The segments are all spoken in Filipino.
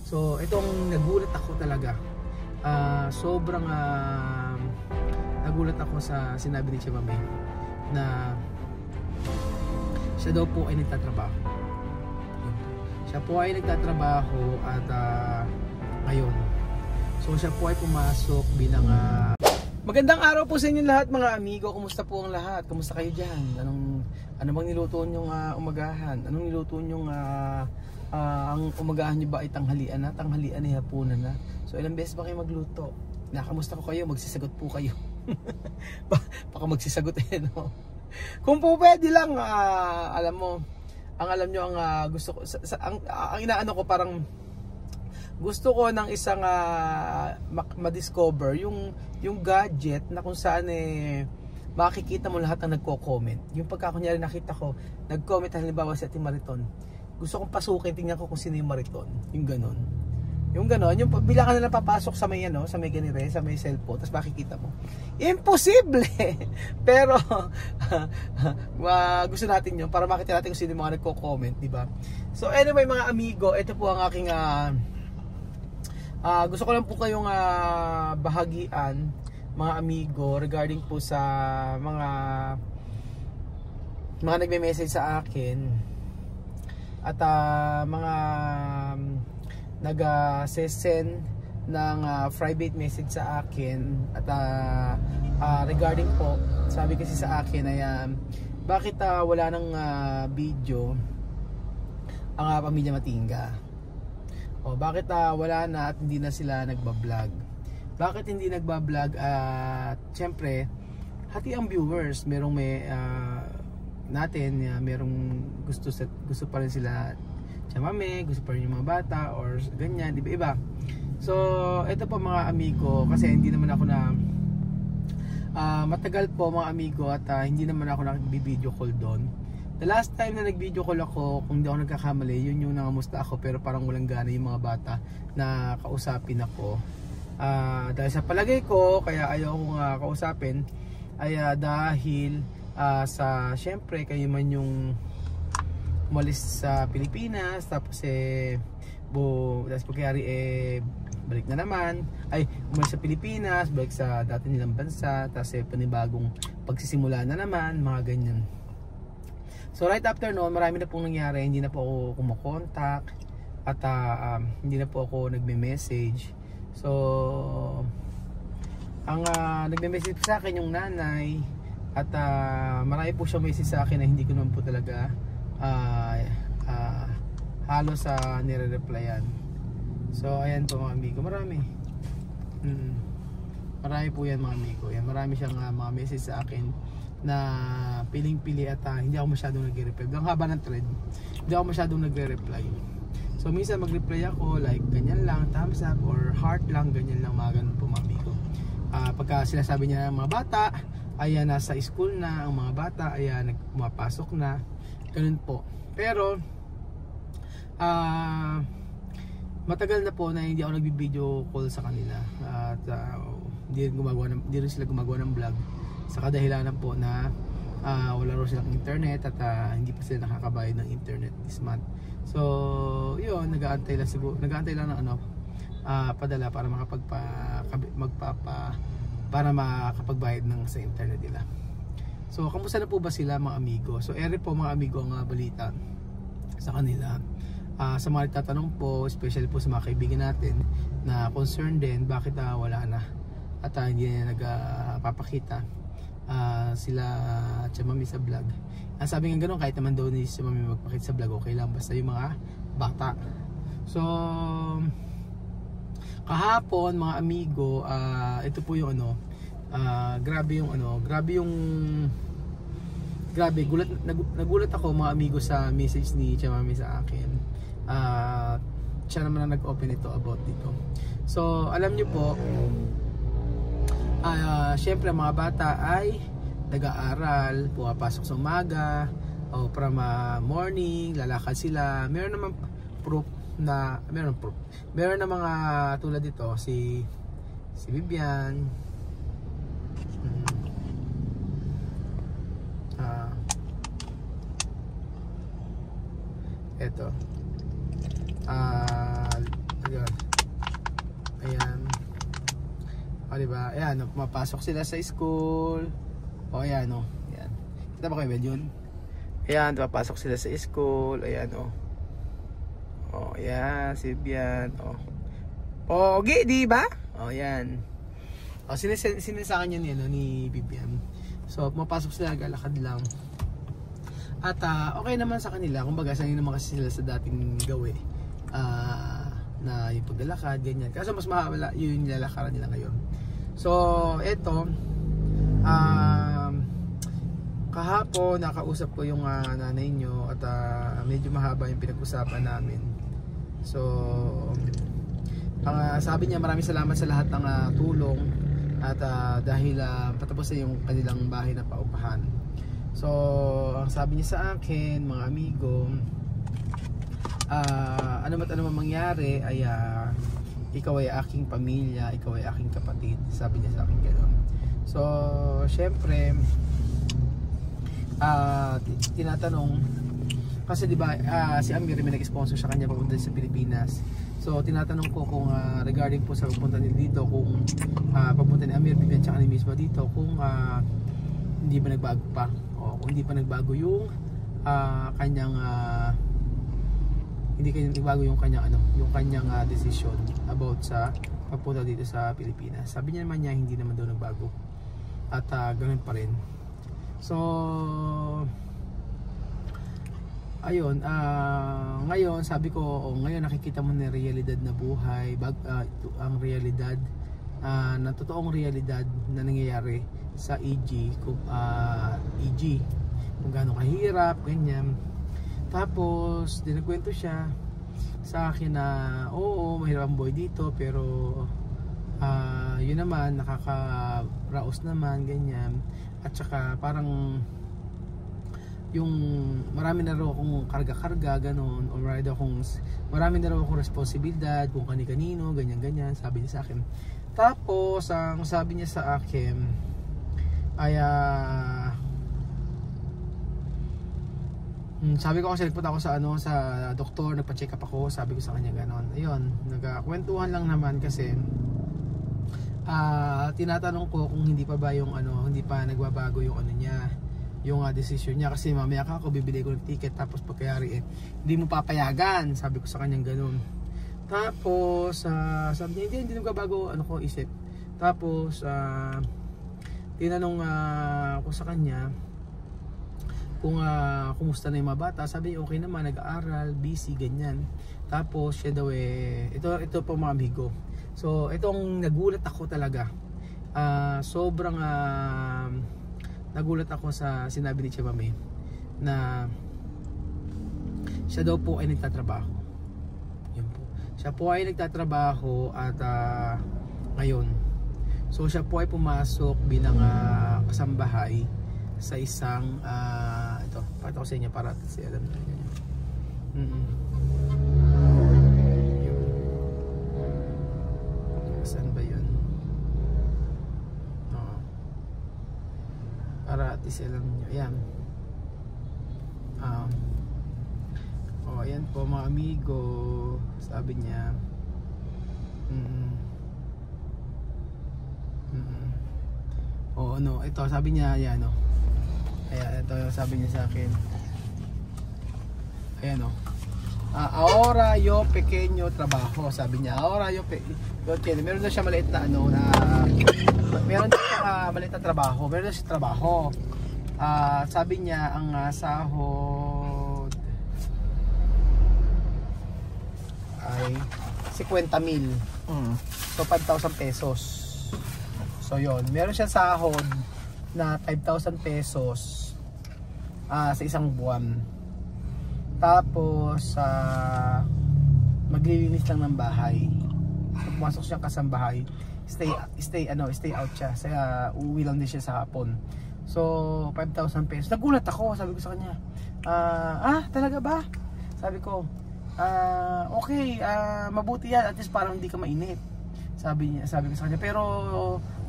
So itong nagulat ako talaga. Sobrang nagulat ako sa sinabi ni Chemame na siya daw po ay nagtatrabaho. Siya po ay nagtatrabaho at ngayon. So siya po ay pumasok bilang magandang araw po sa inyo lahat mga amigo. Kumusta po ang lahat? Kumusta kayo diyan? Ano bang niluto niyo umagahan? Anong niluto niyo ang umagahan niyo ba ay tanghalian na? Tanghalian na, hapunan na. So ilang beses ba kayo magluto? Nakamusta ko kayo? Magsisagot po kayo. Baka magsisagot no? Kung po pwede lang, alam nyo ang gusto ko, ang inaano ko parang gusto ko ng isang ma-discover yung gadget na kung saan makikita mo lahat ng nagko-comment. Yung pagka kunyari nakita ko, nag-comment halimbawa si Ate Mariton. Gusto kong pasukin, tingnan ko kung sino yung Mariton. Yung ganon. Yung bilang ka na papasok sa may sa may ganire, sa may cellphone, tapos makikita mo. Imposible! Pero gusto natin yun para makita natin kung sino yung mga nagko-comment, di ba? So anyway mga amigo, ito po ang aking gusto ko lang po kayong bahagian mga amigo regarding po sa mga nagme-message sa akin at mga nag-send ng private message sa akin at regarding po, sabi kasi sa akin ay bakit wala nang video ang pamilya Matingga, o bakit wala na at hindi na sila nagbablog. Bakit hindi nagbablog? At syempre hati ang viewers, merong merong gusto pa rin sila Chemame, gusto pa rin yung mga bata or ganyan, iba-iba. So ito po mga amigo, kasi hindi naman ako matagal po mga amigo at hindi naman ako nag-video call doon. The last time na nag-video call ako, kung di ako nagkakamali, yun yung nangamusta ako pero parang walang gana yung mga bata na kausapin ako. Dahil sa palagay ko, kaya ayaw akong kausapin ay dahil sa syempre kayo man yung umalis sa Pilipinas, tapos tapos pagyari balik na naman, ay umalis sa Pilipinas, balik sa dati nilang bansa, tapos panibagong pagsisimula na naman, mga ganyan. So right after noon, marami na pong nangyari, hindi na po ako kumukontak at hindi na po ako nagme-message. So ang nagme-message sa akin yung nanay at marami po siyang message sa akin na hindi ko naman po talaga halos nire-replyan. So ayan po mga amigo, marami po yan mga amigo. Yan, marami siyang mga message sa akin na piling-pili at hindi ako masyadong nagre-reply. Ang haba ng thread, hindi ako masyadong nagre-reply. So minsan mag-reply ako like ganyan lang, thumbs up or heart lang, ganyan lang, mga ganun po mga amigo. Pagka sinasabi niya ng mga bata ay nasa school na, ang mga bata ay pumapasok na, ganun po. Pero matagal na po na hindi ako nagbi-video call sa kanila at hindi rin sila gumagawa ng vlog sa kadahilanan po na wala rin silang internet at hindi pa sila nakakabayad ng internet this month. So yun, nag-aantay lang ng padala para para makakapagbayad sa internet nila. So kamusta na po ba sila mga amigo? So ere po mga amigo ang balita sa kanila. Sa mga nagtatanong po, especially po sa mga kaibigan natin na concerned din bakit wala na at hindi na nagpapakita sila Chemame sa vlog. Ang sabi nga gano'n, kahit naman daw ni Chemame magpakita sa vlog, okay lang basta yung mga bata. So kahapon mga amigo, ito po yung grabe nagulat ako mga amigo sa message ni Chemame sa akin. Siya naman ang nag-open ito about dito. So alam nyo po, syempre mga bata ay nag-aaral, pumapasok sa umaga o from morning, lalakad sila. Meron naman na mga tulad dito si Vivian, eto diba? Ayan, mapasok sila sa school. O, ayan, o. Ayan. Kita ba kayo, Bel, yun? Ayan, papasok sila sa school. Ayan, o. O, ayan, si Bian. O. Pogi, di ba? O, ayan. O, sinisakan niya niya, no, ni Bibian. So, mapasok sila, galakad lang. At, okay naman sa kanila. Kumbaga, sanay naman kasi sila sa dating gawi. Na yung paglalakad, ganyan. Kaso mas mahaba yung lalakaran nila ngayon. So, eto, kahapon nakausap ko yung nanay nyo at medyo mahaba yung pinag-usapan namin. So, sabi niya maraming salamat sa lahat ng tulong at dahil patapos na yung kanilang bahay na paupahan. So, ang sabi niya sa akin, mga amigo, ano man mangyari ay ikaw ay aking pamilya, ikaw ay aking kapatid, sabi niya sa akin gano'n. So syempre tinatanong kasi di ba si Amir may nag-sponsor sa kanya papunta sa Pilipinas. So tinatanong ko kung regarding po sa pagpunta nila dito, kung papunta ni Amir, Bibian tsaka ni Misma dito, kung hindi ba nagbago pa o kung hindi pa nagbago yung kanyang hindi kanya nagbago yung kanyang decision about sa pagpunta dito sa Pilipinas. Sabi niya naman niya hindi naman daw nagbago at ganoon pa rin. So ayun, ngayon sabi ko, ngayon nakikita mo na realidad na buhay, ang realidad na totoong realidad na nangyayari sa EG, kung gaano kahirap, ganyan. Tapos dinagkwento siya sa akin na oo, mahirap ang buhay dito, pero yun naman, nakakaraos naman, ganyan. At saka parang yung marami na raw akong karga-karga, ganon, o marami na raw akong responsibilidad kung kani-kanino, ganyan-ganyan, sabi niya sa akin. Tapos ang sabi niya sa akin ay sabi ko kasi nagpunta ako sa doktor, nagpa-check up ako, sabi ko sa kanya ganon. Ayun, nagkakwentuhan lang naman kasi tinatanong ko kung hindi pa ba yung hindi pa nagbabago yung niya, yung decision niya, kasi mamaya ako bibili ko ng ticket tapos pagkayari hindi mo papayagan, sabi ko sa kanya ganon. Tapos sabi niya hindi nagbabago ko isip. Tapos tinanong ko sa kanya kung kumusta na yung mga bata. Sabi niya okay naman, nag-aaral, busy, ganyan. Tapos siya daw ito po mga amigo. So itong nagulat ako talaga, sobrang nagulat ako sa sinabi ni Chimame na siya daw po ay nagtatrabaho. Yun po. Siya po ay nagtatrabaho at ngayon, so siya po ay pumasok bilang kasambahay sa isang ito, pakita ko sa inyo para kasi alam nyo yun. Saan ba yun? Para at least alam nyo. Ayan. Ayan po mga amigo, sabi niya ito sabi niya, ayan ayan, ito sabi niya sa akin, ayan ahora yo pequeño trabajo, sabi niya ahora yo pequeño, meron na siya maliit na meron na siya maliit na trabaho, meron na siya trabaho. Sabi niya ang sahod ay 50,000. So 5,000 pesos. So yon, meron siya sahod na 5,000 pesos sa isang buwan. Tapos maglilinis lang ng bahay. So, pumasok siya kasambahay. Stay out siya. Kaya uuwi lang din siya sa hapon. So 5,000 pesos. Nagulat ako, sabi ko sa kanya. Talaga ba? Sabi ko, okay, mabuti yan, at least parang hindi ka mainit. Sabi ko sa kanya, pero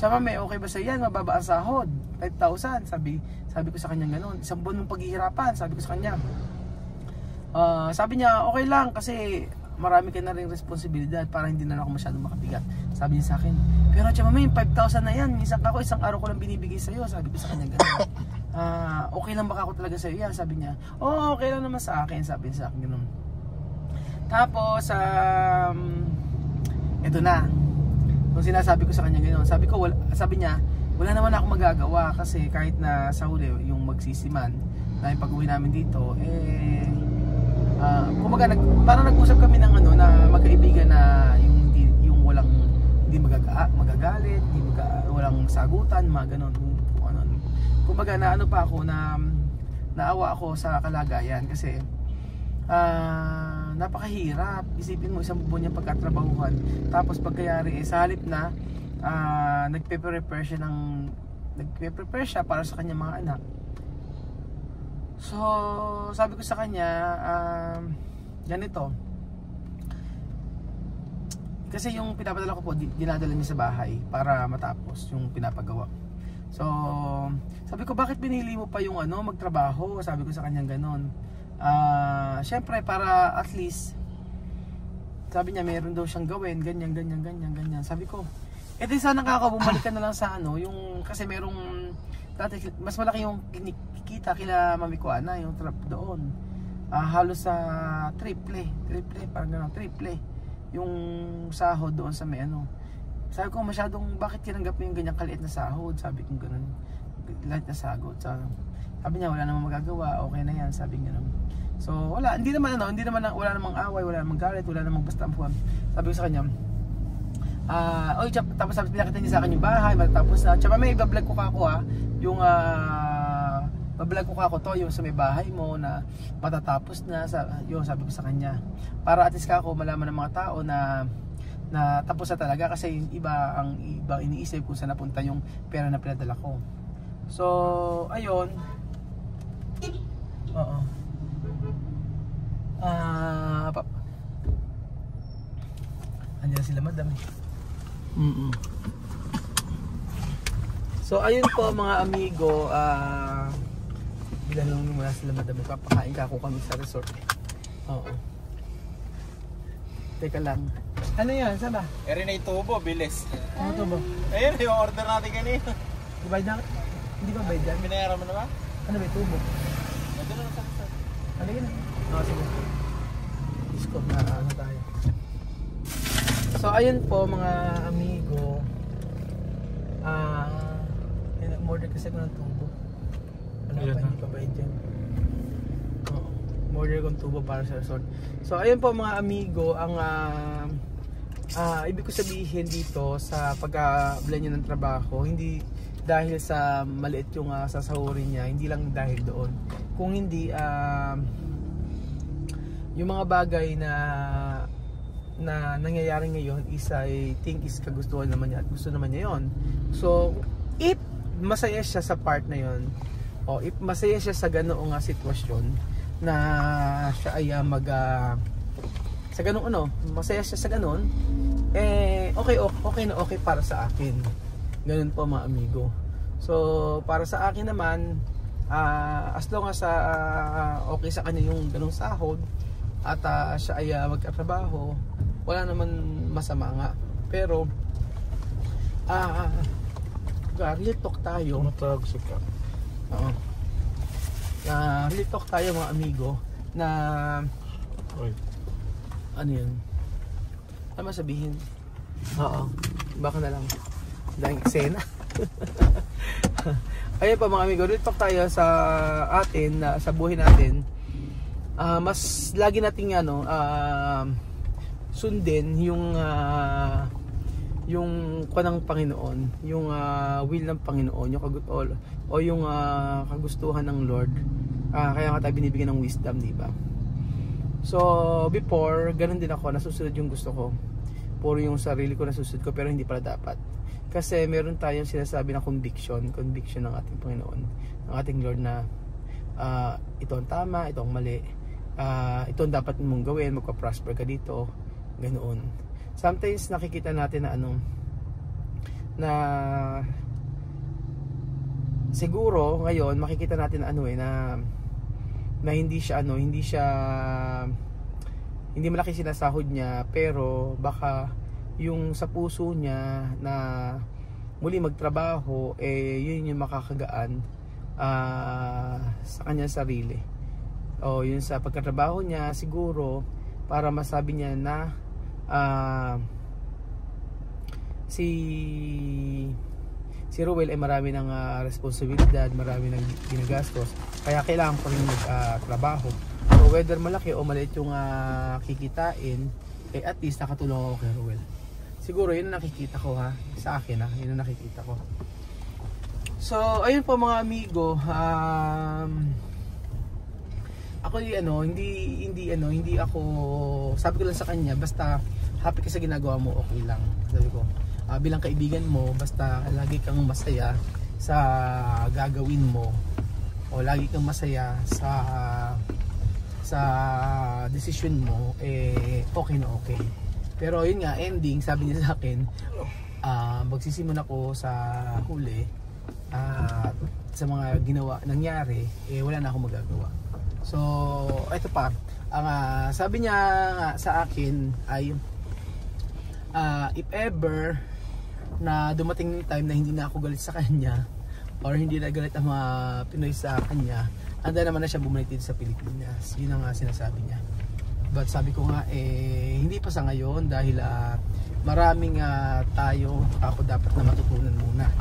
Chimame, okay ba sa yan? Mababa ang sahod, 5,000. Sabi ko sa kanya gano'n. Isang buwan mong paghihirapan, sabi ko sa kanya. Sabi niya, okay lang kasi marami ka na rin responsibilidad para hindi na ako masyadong makabigat. Sabi niya sa akin, pero tiyan mama, yung 5,000 na yan, minsan ako isang araw ko lang binibigay sa'yo. Sabi ko sa kanya gano'n. Okay lang baka ako talaga sa'yo yan? Sabi niya, okay lang naman sa akin. Sabi niya sa akin gano'n. Tapos, ito na. Nung sinasabi ko sa kanya gano'n, sabi niya, wala naman ako magagawa kasi kahit na sa huli, yung magsisiman, na yung pag-uwi namin dito, kumbaga parang nag-usap kami ng na magkaibigan na yung walang hindi magagalit, walang sagutan, mga ganun. Kumbaga na pa ako na naawa ako sa kalagayan kasi napakahirap. Isipin mo isang buwan niyang pagkatrabahuhan, tapos pagkayari sa halip na nagpe-prepare siya para sa kanyang mga anak. So, sabi ko sa kanya, ganito. Kasi yung pinapadala ko po, dinadala niya sa bahay para matapos yung pinapagawa. So, sabi ko, bakit pinili mo pa yung magtrabaho? Sabi ko sa kanya ganon. Syempre, para at least, sabi niya, meron daw siyang gawin, ganyan. Sabi ko, di sana bumalik ka na lang sa yung, kasi merong, dati, mas malaki yung kita kila Mami Kuana, yung trap doon. Halos sa triple, parang gano'n, triple yung sahod doon sa may Sabi ko, bakit tinanggap mo yung ganyang kaliit na sahod? Sabi ko gano'n, light na sahod. Sabi niya, wala namang magagawa, okay na yan, sabi niya naman. So, wala wala namang away, wala namang galit, wala namang basta ampuan. Sabi ko sa kanya, tapos pinakita niya sa akin yung bahay, tapos tsaka may iba-vlog ko ako yung bablog ko ako to, yung sa may bahay mo na matatapos na, yung sabi ko sa kanya. Para at least ako malaman ng mga tao na tapos na talaga, kasi yung ang iba iniisip kung saan napunta yung pera na pinadala ko. So, ayun. Andiyan sila madam. So ayun po mga amigo, ilan lang muna sila madam, papakain ka ako kami sa resort. Teka lang. Ano yan? Saan ba? Eri na itubo, bilis. Ano tubo? Ayun, yung order natin kanina. Bayad na? Hindi ba bayad dyan? Binayaran mo na ba? Ano ba tubo? Ito na lang sa resort. Halika na. Sige. Discord na tayo. So ayun po mga amigo, order kasi ako ng tubo. Hindi pa bayad dyan. Order akong tubo para sa resort. So ayun po mga amigo, ang ibig ko sabihin dito sa pag-blend niya ng trabaho, hindi dahil sa maliit yung sasahurin niya, hindi lang dahil doon. Kung hindi yung mga bagay na nangyayari ngayon is I think is kagustuhan naman niya at gusto naman niya yon. So if masaya siya sa part na yon, o if masaya siya sa ganoong sitwasyon na siya ay sa ganoong masaya siya sa ganoon, okay para sa akin. Ganun po mga amigo. So para sa akin naman, as long as okay sa kanya yung ganung sahod at siya ay magkatrabaho, wala naman masama nga. Pero real talk tayo. Matawag si Kap. Real talk tayo mga amigo na ano yun? Tama sabihin. Baka na lang dahil eksena. Ayun pa mga amigo, real talk tayo sa atin, sa buhay natin. Mas lagi nating sundin yung kanang Panginoon, yung will ng Panginoon, yung yung kagustuhan ng Lord. Kaya nga tayo binibigyan ng wisdom, di ba? So before, ganun din ako, nasusunod yung gusto ko. Puro yung sarili ko nasusunod ko, pero hindi pala dapat. Kasi meron tayong sinasabi na conviction ng ating Panginoon, ng ating Lord na ito ang tama, ito ang mali, ito ang dapat mong gawin, magpa-prosper ka dito, ganoon. Sometimes nakikita natin na na siguro ngayon makikita natin na hindi siya hindi malaki sinasahod niya, pero baka yung sa puso niya na muli magtrabaho, yun yung makakagaan sa kanyang sarili. O yun sa pagkatrabaho niya siguro, para masabi niya na si Ruel ay marami ng responsibilidad, marami ng ginagastos, kaya kailangan ko rin magtrabaho. So whether malaki o maliit yung kikitain, at least nakatulong ako kay Ruel. Siguro yun ang nakikita ko sa akin yun ang nakikita ko. So ayun po mga amigo, ako hindi ako, sabi ko lang sa kanya, basta happy ka sa ginagawa mo, okay lang. Sabi ko, bilang kaibigan mo, basta lagi kang masaya sa gagawin mo, o lagi kang masaya sa decision mo, okay na okay. Pero yun nga, ending, sabi niya sa akin, magsisimon ako sa huli, sa mga nangyari, wala na akong magagawa. So ito pa, ang sabi niya sa akin ay, if ever na dumating yung time na hindi na ako galit sa kanya, or hindi na galit ang mga Pinoy sa kanya, handa naman na siya bumalik dito sa Pilipinas. Yun ang sinasabi niya. But sabi ko nga, hindi pa sa ngayon, dahil maraming ako dapat na matutunan muna.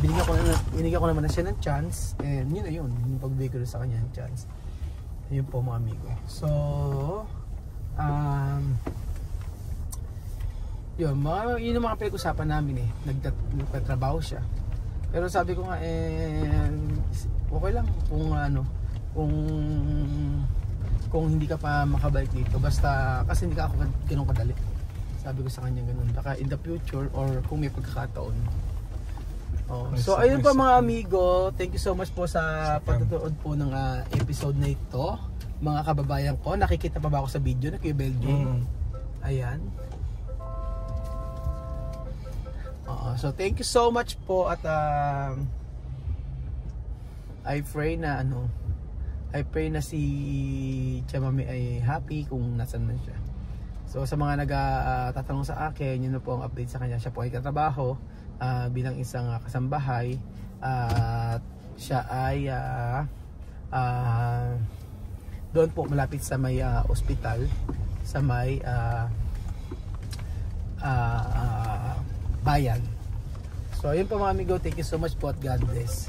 Binigyan ko naman na siya ng chance, and yun na yun, yung pagbigay ko sa kanya ng chance. Yun po mga amigo. So yun yung mga pinag-usapan namin, nagtatrabaho siya. Pero sabi ko nga, okay lang kung hindi ka pa makabalik dito, basta kasi hindi ka ako ganun kadali. Sabi ko sa kanya ganun, baka in the future or kung may pagkakataon. So ayun po mga amigo, thank you so much po sa pagtutuod po ng episode na ito. Mga kababayan ko, nakikita pa ba ako sa video na Kuya Belgium? Ayan. So thank you so much po, at I pray na si Chamame ay happy kung nasan na siya. So sa mga nagtatanong sa akin, yun na po ang update sa kanya. Siya po ay katrabaho bilang isang kasambahay, at siya ay doon po malapit sa may ospital, sa may bayan. So ayun po mga amigo, thank you so much po at God bless.